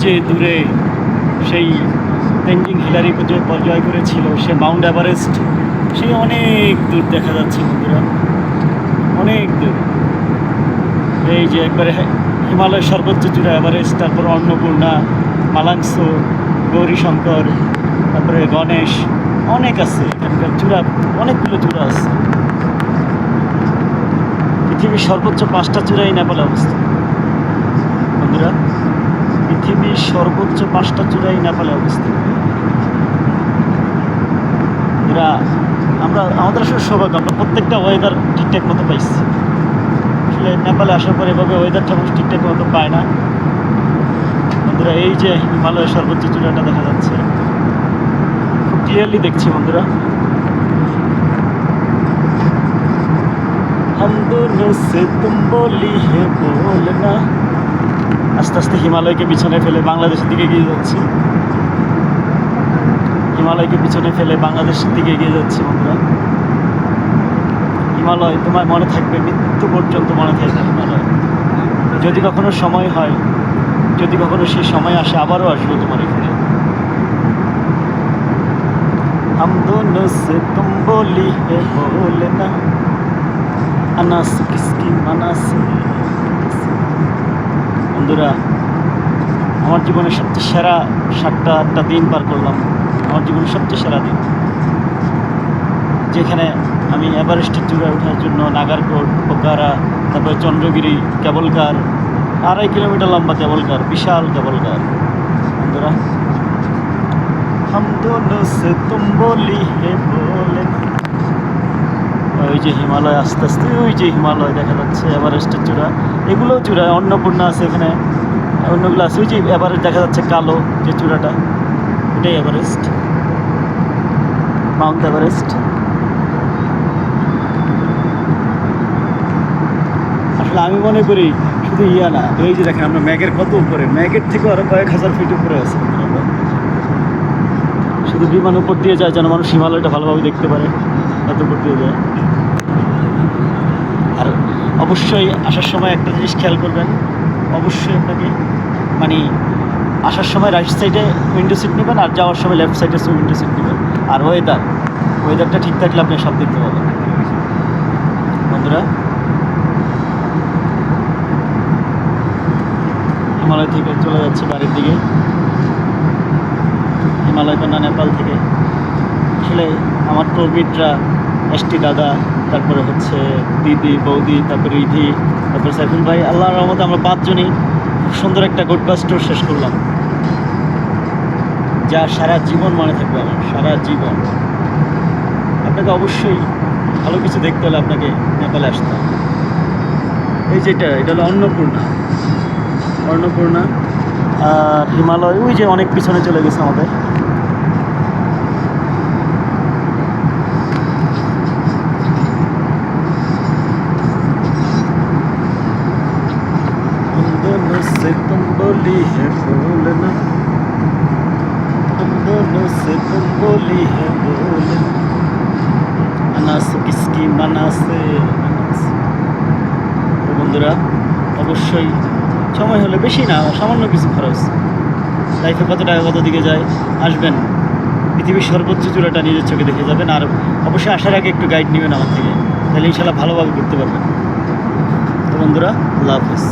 যে দূরে সেই তেনজিং হিলারি জয় করেছিল, সে মাউন্ট এভারেস্ট, সেই অনেক দূর দেখা যাচ্ছে বন্ধুরা, অনেক দূর। এই যে একবারে হিমালয়ের সর্বোচ্চ চূড়া এভারেস্ট, তারপর অন্নপূর্ণা, মালাংসো, গৌরীশঙ্কর, তারপরে গণেশ, অনেক আছে এখানকার চূড়া, অনেকগুলো চূড়া আছে। পৃথিবীর সর্বোচ্চ 5টা চূড়াই নেপালে অবস্থিত বন্ধুরা, পৃথিবীর সর্বোচ্চ 5টা চূড়াই নেপালে অবস্থিত। এরা আমাদের আসলে সৌভাগ্য, আমরা প্রত্যেকটা ওয়েদার ঠিকঠাক মতো পাইছি। আসলে নেপালে আসার পর এভাবে ওয়েদারটা মানুষ ঠিকঠাক মতো পায় না বন্ধুরা। এই যে হিমালয়ের সর্বোচ্চ চূড়াটা দেখা যাচ্ছে, খুব ক্লিয়ারলি দেখছি বন্ধুরা। हम दोनों से तुम बोली है बोलना। আস্তে আস্তে হিমালয়কে পিছনে ফেলে বাংলাদেশের দিকে এগিয়ে যাচ্ছি, হিমালয়কে পিছনে ফেলে বাংলাদেশের দিকে এগিয়ে যাচ্ছি বন্ধুরা। হিমালয় তোমার মনে থাকবে, মৃত্যু পর্যন্ত মনে থাকবে হিমালয়। যদি কখনো সময় হয়, যদি কখনো সেই সময় আসে, আবারও আসবো তোমার এখানে। हम दोनों से तुम बोली है बोलना, আনাস কিসকি মানাসে। বন্ধুরা, আমার জীবনের সবচেয়ে সেরা 7টা দিন পার করলাম, আমার জীবনের সবচেয়ে সেরা দিন, যেখানে আমি এভারেস্টের চূড়ায় ওঠার জন্য নাগারকোট, পোকারা, তারপরে চন্দ্রগিরি, কেবল কার, 2.5 কিলোমিটার লম্বা কেবল কার, বিশাল কেবল কার বন্ধুরা। हम दोनों से तुम बोली है बोले। ওই যে হিমালয়, আস্তে আস্তে ওই যে হিমালয় দেখা যাচ্ছে, এভারেস্টের চূড়া, এগুলোও চূড়া, অন্নপূর্ণা আছে এখানে, অন্যগুলো আছে। ওই যে এভারেস্ট দেখা যাচ্ছে কালো যে চূড়াটা, এটাই এভারেস্ট, মাউন্ট এভারেস্ট। আসলে আমি মনে করি শুধু না, এই যে দেখেন আমরা ম্যাগের কত উপরে, ম্যাগের থেকেও আরো কয়েক হাজার ফিট উপরে আছে। শুধু বিমান উপর দিয়ে যায় যেন মানুষ হিমালয়টা ভালোভাবে দেখতে পারে, এত উপর দিয়ে যায়। আর অবশ্যই আসার সময় একটা জিনিস খেয়াল করবেন, অবশ্যই আপনাকে মানে আসার সময় রাইট সাইডে উইন্ডো সিট নেবেন, আর যাওয়ার সময় লেফট সাইডে উইন্ডো সিট নেবেন। আর ওয়েদারটা ঠিক থাকলে আপনি সব দেখতে পাবেন বন্ধুরা। হিমালয় থেকে চলে যাচ্ছে বাড়ির দিকে, হিমালয় কন্যা নেপাল থেকে। আসলে আমার প্রবীররা, এসটি দাদা, তারপরে হচ্ছে দিদি, বৌদি, তারপরে রিধি, তারপরে সাইফুল ভাই, আল্লাহর রহমতে আমরা 5 জনই খুব সুন্দর একটা গুড বাস ট্যুর শেষ করলাম, যা সারা জীবন মনে থাকবে আমার, সারা জীবন। আপনাকে অবশ্যই ভালো কিছু দেখতে হলে আপনাকে নেপালে আসতে হবে। এই যেটা, এটা হলো অন্নপূর্ণা। আর হিমালয় ওই যে অনেক পিছনে চলে গেছে আমাদের। से तुम बोली है बोलना, हम दोनों से तुम बोली है बोलना, अनास किसकी मना से। তো বন্ধুরা, অবশ্যই সময় হলে, বেশি না, সামান্য কিছু খরচ, লাইফে কত টাকা কত দিকে যায়, আসবেন, পৃথিবীর সর্বোচ্চ চূড়াটা নিজের চোখে দেখে যাবেন। আর অবশ্যই আসার আগে একটু গাইড নেবেন আমার থেকে, তাহলে ইনশাল্লাহ ভালোভাবে ঘুরতে পারবেন। তো বন্ধুরা, আল্লাহ হাফেজ।